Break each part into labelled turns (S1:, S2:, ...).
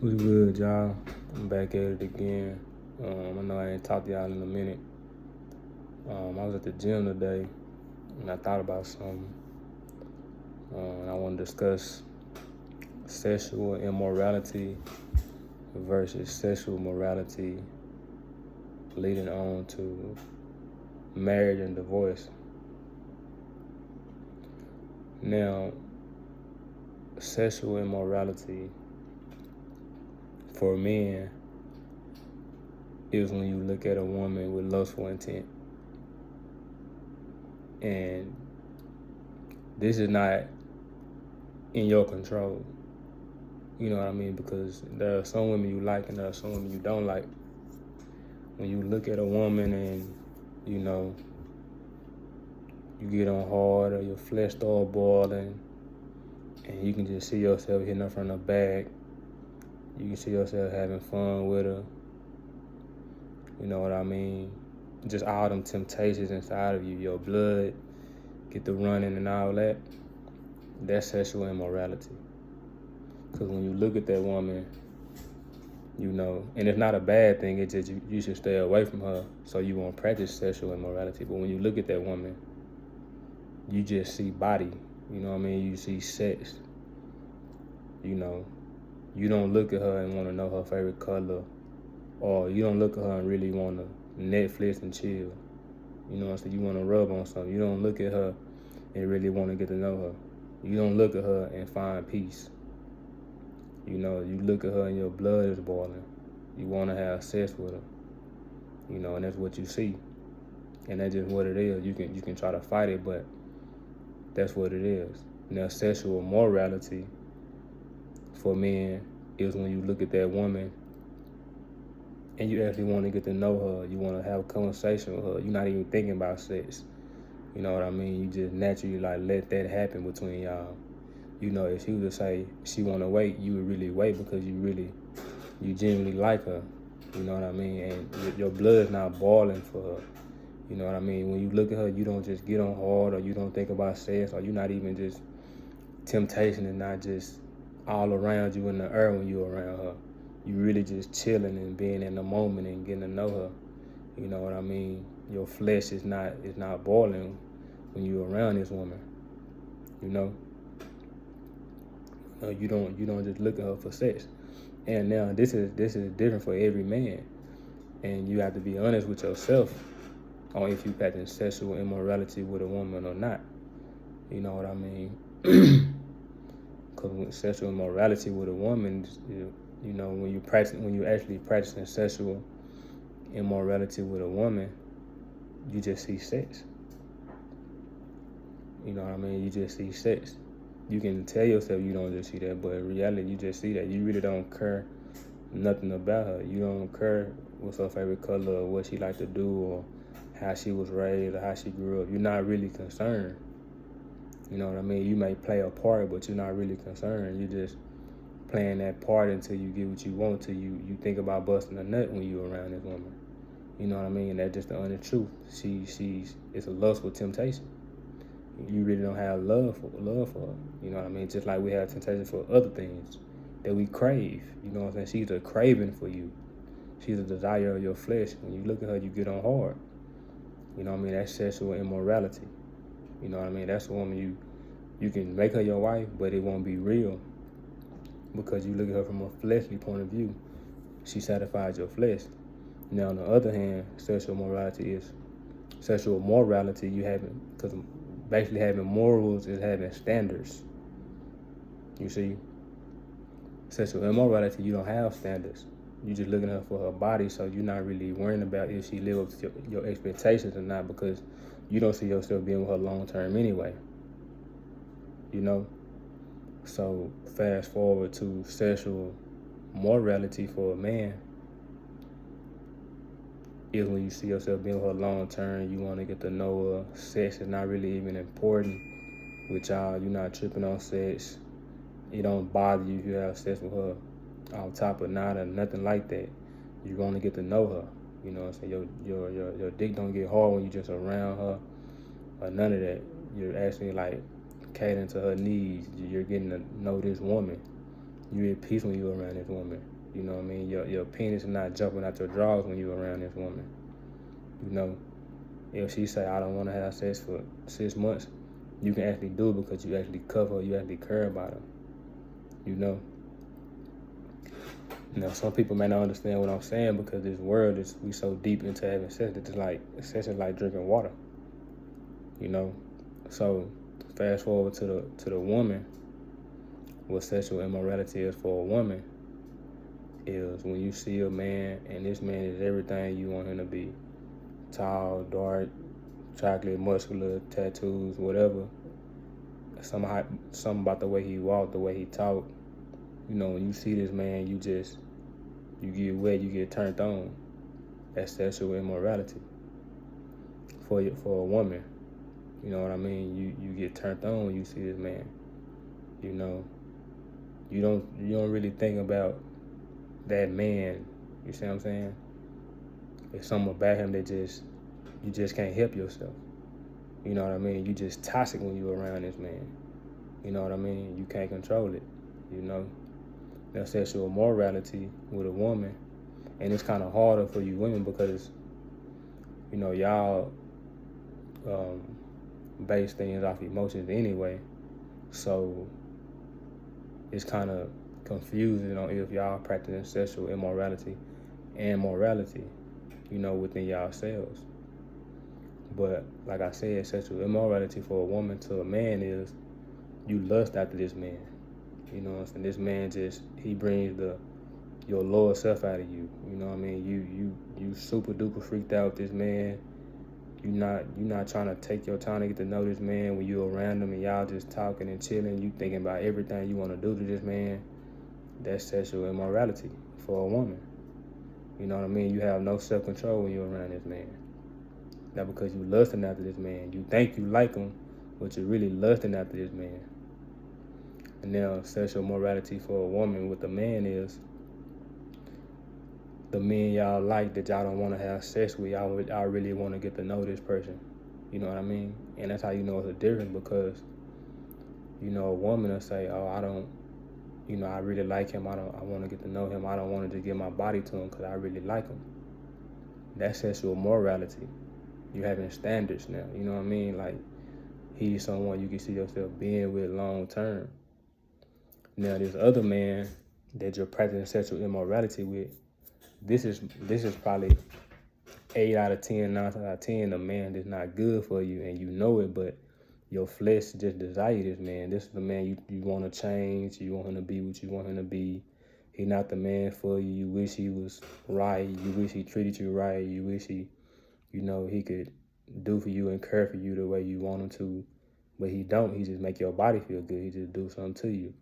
S1: What's good, y'all? I'm back at it again. I know I ain't talked to y'all in a minute. I was at the gym today, and I thought about something. And I want to discuss sexual immorality versus sexual morality leading on to marriage and divorce. Now, sexual immorality for men is when you look at a woman with lustful intent. And this is not in your control. You know what I mean? Because there are some women you like and there are some women you don't like. When you look at a woman and, you get on hard or your flesh start boiling and you can just see yourself hitting her from the back. You can see yourself having fun with her. You know what I mean? Just all them temptations inside of you, your blood get to running and all that. That's sexual immorality. Because when you look at that woman, and it's not a bad thing, it's just you should stay away from her so you won't practice sexual immorality. But when you look at that woman, you just see body, you know what I mean? You see sex. You don't look at her and want to know her favorite color, or you don't look at her and really want to Netflix and chill. You know what I'm saying? You want to rub on something. You don't look at her and really want to get to know her. You don't look at her and find peace. You look at her and your blood is boiling. You want to have sex with her. And that's what you see. And that's just what it is. You can try to fight it, but that's what it is. Now, sexual morality for men is when you look at that woman and you actually want to get to know her. You want to have a conversation with her. You're not even thinking about sex. You know what I mean? You just naturally let that happen between y'all. If she was to say she want to wait, you would really wait because you genuinely like her. You know what I mean? And your blood is not boiling for her. You know what I mean? When you look at her, you don't just get on hard, or you don't think about sex, or you're not even just temptation is not just all around you in the air when you're around her. You really just chilling and being in the moment and getting to know her. You know what I mean? Your flesh is not boiling when you're around this woman. You don't just look at her for sex. And now this is different for every man, and you have to be honest with yourself on if you practice sexual immorality with a woman or not. You know what I mean? Because with sexual immorality with a woman, when you actually practicing sexual immorality with a woman, you just see sex. You know what I mean? You just see sex. You can tell yourself you don't just see that, but in reality, you just see that. You really don't care nothing about her. You don't care what's her favorite color or what she like to do or how she was raised or how she grew up. You're not really concerned. You know what I mean? You may play a part, but you're not really concerned. You're just playing that part until you get what you want, till you think about busting a nut when you're around this woman. You know what I mean? And that's just the honest truth. It's a lustful temptation. You really don't have love for her. You know what I mean? Just like we have temptation for other things that we crave. You know what I'm saying? She's a craving for you. She's a desire of your flesh. When you look at her, you get on hard. You know what I mean? That's sexual immorality. You know what I mean? That's a woman you can make her your wife, but it won't be real because you look at her from a fleshly point of view. She satisfies your flesh. Now, on the other hand, sexual morality, you having, because basically having morals is having standards. You see, sexual immorality, you don't have standards. You're just looking at her for her body, so you're not really worrying about if she lives up to your expectations or not, because you don't see yourself being with her long term anyway. So fast forward to sexual morality for a man is when you see yourself being with her long term, you want to get to know her. Sex is not really even important with y'all. You're not tripping on sex. It don't bother you if you have sex with her on top of nada, nothing like that. You want to get to know her. You know what I'm saying? Your dick don't get hard when you just around her or none of that. You're actually catering to her needs. You're getting to know this woman. You at peace when you around this woman. You know what I mean? Your penis is not jumping out your drawers when you around this woman. You know, if she say, I don't want to have sex for 6 months, you can actually do it because you actually cover her, you actually care about her. You know? Now, some people may not understand what I'm saying because this world is, we so deep into having sex that it's like, sex is like drinking water. You know? So, fast forward to the woman, what sexual immorality is for a woman is when you see a man and this man is everything you want him to be. Tall, dark, chocolate, muscular, tattoos, whatever. Something about the way he walked, the way he talked. You know, when you see this man, you get wet, you get turned on. That's sexual immorality for a woman. You know what I mean? You get turned on when you see this man. You know, you don't really think about that man. You see what I'm saying? There's something about him that you just can't help yourself. You know what I mean? You just toxic when you around this man. You know what I mean? You can't control it. You know? That's sexual morality with a woman. And it's kind of harder for you women because, you know, y'all base things off emotions anyway. So it's kind of confusing on if y'all practicing sexual immorality and morality, you know, within y'allselves. But like I said, sexual immorality for a woman to a man is you lust after this man. You know what I'm saying? This man he brings your lower self out of you. You know what I mean? You super duper freaked out with this man. You're not trying to take your time to get to know this man when you're around him and y'all just talking and chilling. You thinking about everything you want to do to this man. That's sexual immorality for a woman. You know what I mean? You have no self-control when you're around this man. Not because you lusting after this man. You think you like him, but you're really lusting after this man. And now sexual morality for a woman with a man is the men y'all like that y'all don't want to have sex with, y'all really want to get to know this person. You know what I mean? And that's how you know it's a difference because, you know, a woman will say, oh, I really like him. I want to get to know him. I don't want to just give my body to him because I really like him. That's sexual morality. You having standards now. You know what I mean? Like, he's someone you can see yourself being with long term. Now, this other man that you're practicing sexual immorality with, this is probably 8 out of 10, 9 out of 10, a man that's not good for you and you know it, but your flesh just desire this man. This is the man you want to change. You want him to be what you want him to be. He's not the man for you. You wish he was right. You wish he treated you right. You wish he could do for you and care for you the way you want him to. But he don't. He just make your body feel good. He just do something to you.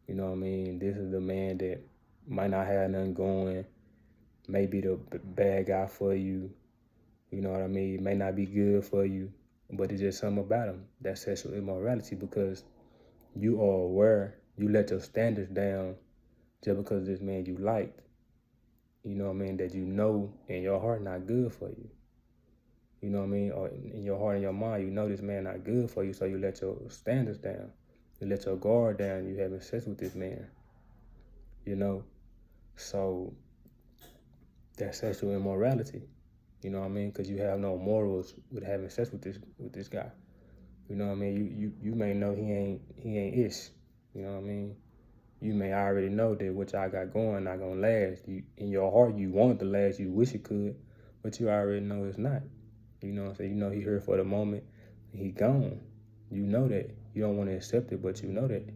S1: You know what I mean? This is the man that might not have nothing going, may be the bad guy for you. You know what I mean? It may not be good for you, but it's just something about him. That's sexual immorality because you are aware, you let your standards down just because this man you liked. You know what I mean? That you know in your heart not good for you. You know what I mean? Or in your heart and your mind, you know this man not good for you, so you let your standards down. You let your guard down. You having sex with this man. You know? So that's sexual immorality. You know what I mean? Because you have no morals with having sex with this guy. You know what I mean? You may know he ain't ish. You know what I mean? You may already know that what y'all got going not gonna last. You in your heart you want it to last. You wish it could, but you already know it's not. You know what I'm saying? You know he here for the moment. He gone. You know that. You don't want to accept it, but you know that.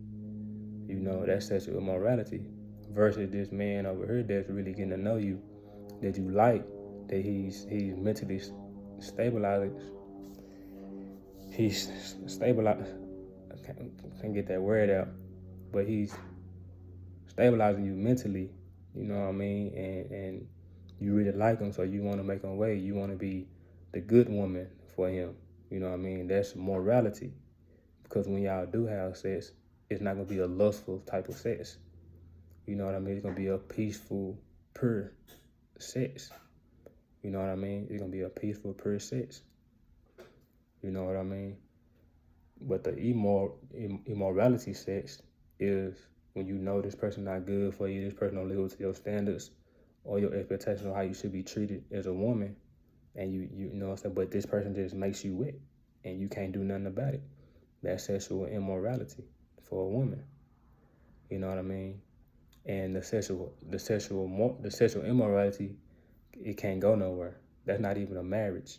S1: You know that's sexual immorality. Versus this man over here that's really getting to know you, that you like, that he's mentally stabilized. He's stabilized. I can't get that word out, but he's stabilizing you mentally. You know what I mean? And you really like him, so you want to make him wait. You want to be the good woman for him. You know what I mean? That's morality. Because when y'all do have sex, it's not gonna be a lustful type of sex. You know what I mean? It's gonna be a peaceful, pure sex. You know what I mean? It's gonna be a peaceful, pure sex. You know what I mean? But the immorality sex is When you know this person not good for you, this person don't live up to your standards or your expectations of how you should be treated as a woman, and you know what I'm saying, but this person just makes you wet and you can't do nothing about it. That's sexual immorality for a woman. You know what I mean? And the sexual immorality, it can't go nowhere. That's not even a marriage.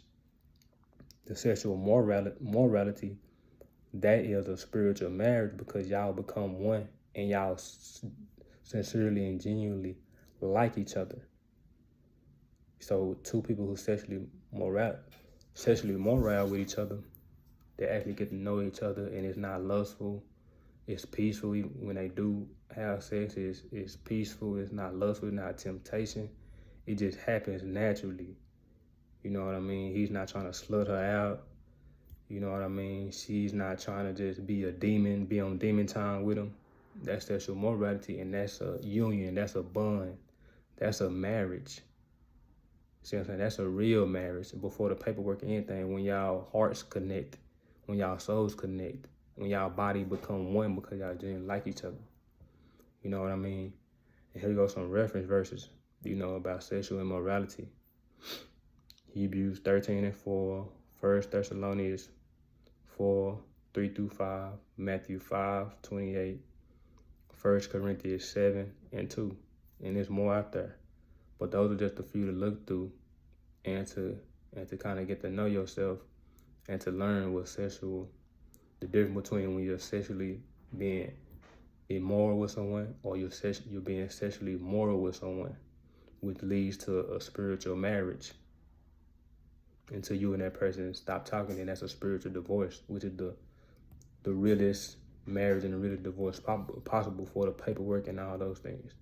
S1: The sexual morality, that is a spiritual marriage, because y'all become one and y'all sincerely and genuinely like each other. So two people who sexually moral with each other, they actually get to know each other, and it's not lustful. It's peaceful. When they do have sex, it's peaceful. It's not lustful. It's not temptation. It just happens naturally. You know what I mean? He's not trying to slut her out. You know what I mean? She's not trying to just be a demon, be on demon time with him. That's sexual morality, and that's a union. That's a bond. That's a marriage. See what I'm saying? That's a real marriage before the paperwork and anything. When y'all hearts connect, when y'all souls connect, when y'all body become one because y'all didn't like each other. You know what I mean? And here goes some reference verses, about sexual immorality. Hebrews 13:4, 1 Thessalonians 4:3-5, Matthew 5:28, 1 Corinthians 7:2. And there's more out there. But those are just a few to look through and to kind of get to know yourself and to learn the difference between when you're sexually being immoral with someone or you're being sexually moral with someone, which leads to a spiritual marriage. Until you and that person stop talking, and that's a spiritual divorce, which is the realest marriage and the realest divorce possible for the paperwork and all those things.